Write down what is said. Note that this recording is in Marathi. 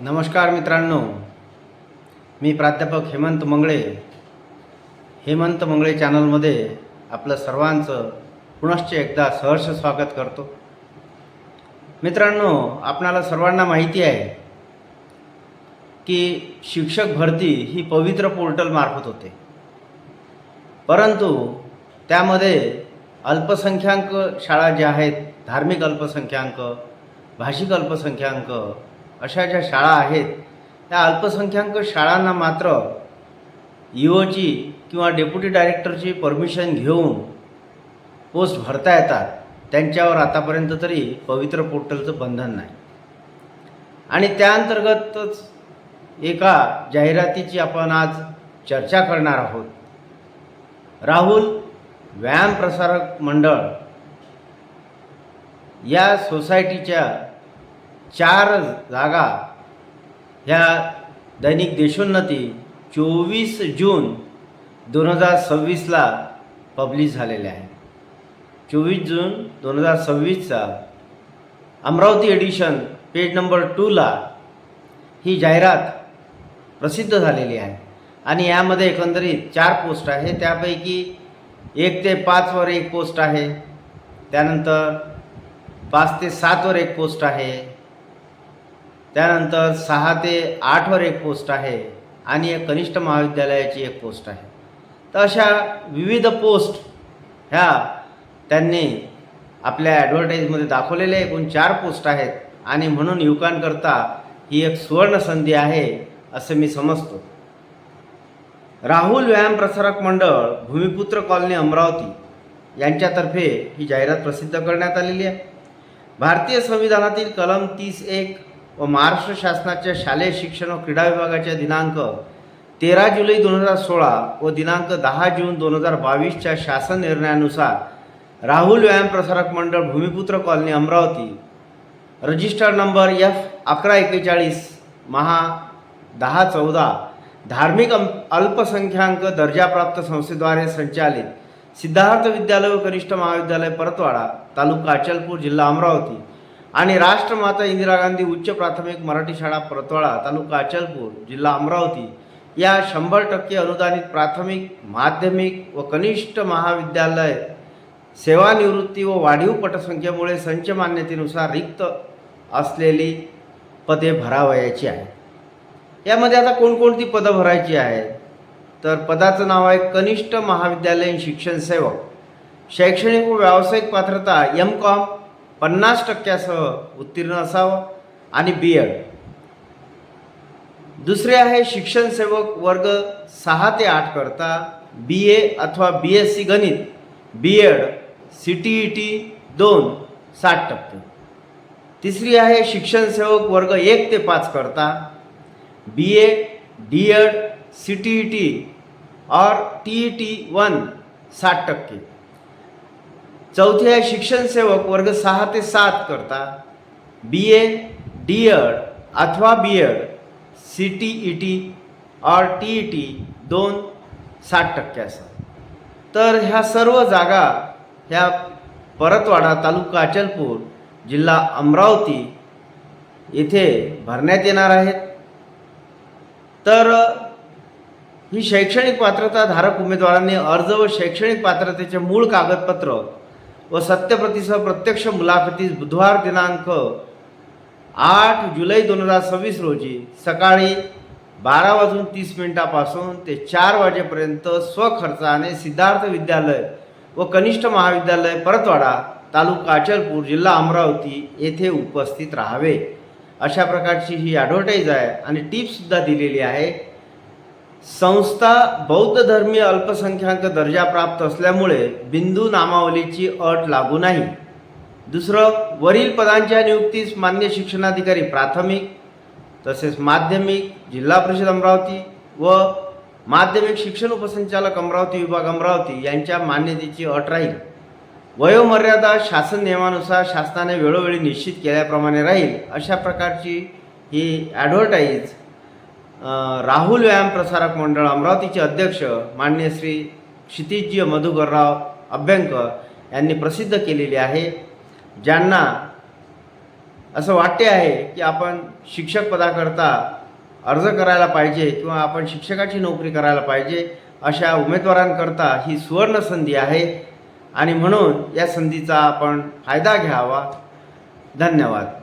नमस्कार मित्रांनो, मी प्राध्यापक हेमंत मंगळे चॅनलमध्ये आपलं सर्वांचं पुनश्च एकदा सहर्ष स्वागत करतो. मित्रांनो, आपणाला सर्वांना माहिती आहे की शिक्षक भरती ही पवित्र पोर्टल मार्फत होते, परंतु त्यामध्ये अल्पसंख्याक शाळा ज्या आहेत, धार्मिक अल्पसंख्याक, भाषिक अल्पसंख्याक अशा ज्या शाळा आहेत, त्या अल्पसंख्याक शाळांना मात्र ईओची किंवा डेप्युटी डायरेक्टरची परमिशन घेऊन पोस्ट भरता येतात. त्यांच्यावर आतापर्यंत तरी पवित्र पोर्टलचं बंधन नाही. आणि त्याअंतर्गतच एका जाहिरातीची आपण आज चर्चा करणार आहोत. राहुल व्यायाम प्रसारक मंडळ या सोसायटीच्या 4 जागा ह्या दैनिक देशोन्नती 24 जून 2026ला पब्लिश झालेल्या आहेत. 24 जून 2026चा अमरावती एडिशन पेज नंबर 2ला ही जाहिरात प्रसिद्ध झालेली आहे. आणि यामध्ये एकंदरीत 4 पोस्ट आहे. त्यापैकी 1 ते 5 वर एक पोस्ट आहे, त्यानंतर 5 ते 7 वर एक पोस्ट आहे, त्यानंतर 6 ते 8 वर एक पोस्ट आहे आणि एक कनिष्ठ महाविद्यालयाची एक पोस्ट आहे. तर अशा विविध पोस्ट ह्या त्यांनी आपल्या ॲडव्हर्टाईजमध्ये दाखवलेल्या एकूण 4 पोस्ट आहेत. आणि म्हणून युवकांकरता ही एक सुवर्ण संधी आहे असं मी समजतो. राहुल व्यायाम प्रसारक मंडळ, भूमिपुत्र कॉलनी, अमरावती यांच्यातर्फे ही जाहिरात प्रसिद्ध करण्यात आलेली आहे. भारतीय संविधानातील कलम 30(1) व महाराष्ट्र शासनाच्या शालेय शिक्षण व क्रीडा विभागाच्या दिनांक 13 जुलै 2016 व दिनांक 10 जून 2022च्या शासन निर्णयानुसार राहुल व्यायाम प्रसारक मंडळ, भूमिपुत्र colony, Amravati, register number F1141 महा 1014 धार्मिक अल्पसंख्याक दर्जाप्राप्त संस्थेद्वारे संचालित सिद्धार्थ विद्यालय व कनिष्ठ महाविद्यालय परतवाडा, तालुका अचलपूर, जिल्हा अमरावती आणि राष्ट्रमाता इंदिरा गांधी उच्च प्राथमिक मराठी शाळा परतवाडा, तालुका अचलपूर, जिल्हा अमरावती या 100% अनुदानित प्राथमिक, माध्यमिक व कनिष्ठ महाविद्यालय सेवानिवृत्ती व वाढीव पटसंख्येमुळे संच मान्यतेनुसार रिक्त असलेली पदे भरावयाची आहे. यामध्ये आता कोणकोणती पदं भरायची आहे, तर पदाचं नाव आहे कनिष्ठ महाविद्यालयीन शिक्षण सेवक, शैक्षणिक व व्यावसायिक पात्रता M.Com 50% उत्तीर्ण असावं आणि B.Ed. दुसरे आहे शिक्षण सेवक वर्ग 6 ते 8 करता BA अथवा BSc गणित, B.Ed, CTET 2 60%. तिसरी आहे शिक्षण सेवक वर्ग 1 ते 5 करता BA, D.Ed, CTET और TET 1 60%. चौथी आहे शिक्षण सेवक वर्ग 6 ते 7 करता BA, D.Ed अथवा B.Ed, CTET और TET 2 60% असं. तर ह्या सर्व जागा ह्या परतवाडा, तालुका अचलपूर, जिल्हा अमरावती येथे भरण्यात येणार आहेत. तर ही शैक्षणिक पात्रता धारक उमेदवारांनी अर्ज व शैक्षणिक पात्रतेचे मूळ कागदपत्र व सत्यप्रतीसह प्रत्यक्ष मुलाखतीस बुधवार दिनांक 8 जुलै 2026 रोजी सकाळी 12:30 पासून ते 4 वाजेपर्यंत स्वखर्चाने सिद्धार्थ विद्यालय व कनिष्ठ महाविद्यालय परतवाडा, तालुका अचलपूर, जिल्हा अमरावती येथे उपस्थित राहावे. अशा प्रकारची ही ॲडव्हर्टाईज आहे. आणि टिप्ससुद्धा दिलेली आहे. संस्था बौद्ध धर्मीय अल्पसंख्याक दर्जा प्राप्त असल्यामुळे बिंदू नामावलीची अट लागू नाही. दुसरं, वरील पदांच्या नियुक्तीस मान्य शिक्षणाधिकारी प्राथमिक तसेच माध्यमिक, जिल्हा परिषद अमरावती व माध्यमिक शिक्षण उपसंचालक अमरावती विभाग अमरावती यांच्या मान्यतेची अट राहील. वयोमर्यादा शासन नियमानुसार शासनाने वेळोवेळी निश्चित केल्याप्रमाणे राहील. अशा प्रकारची ही ॲडव्हर्टाईज राहुल व्यायाम प्रसारक मंडळ अमरावतीचे अध्यक्ष माननीय श्री क्षितिजी मधुकरराव अभ्यंकर यांनी प्रसिद्ध केलेली आहे. ज्यांना असं वाटते आहे की आपण शिक्षक पदाकरता अर्ज करायला पाहिजे किंवा आपण शिक्षकाची नोकरी करायला पाहिजे, अशा उमेदवारांकरता ही सुवर्ण संधी आहे आणि म्हणून या संधीचा आपण फायदा घ्यावा. धन्यवाद.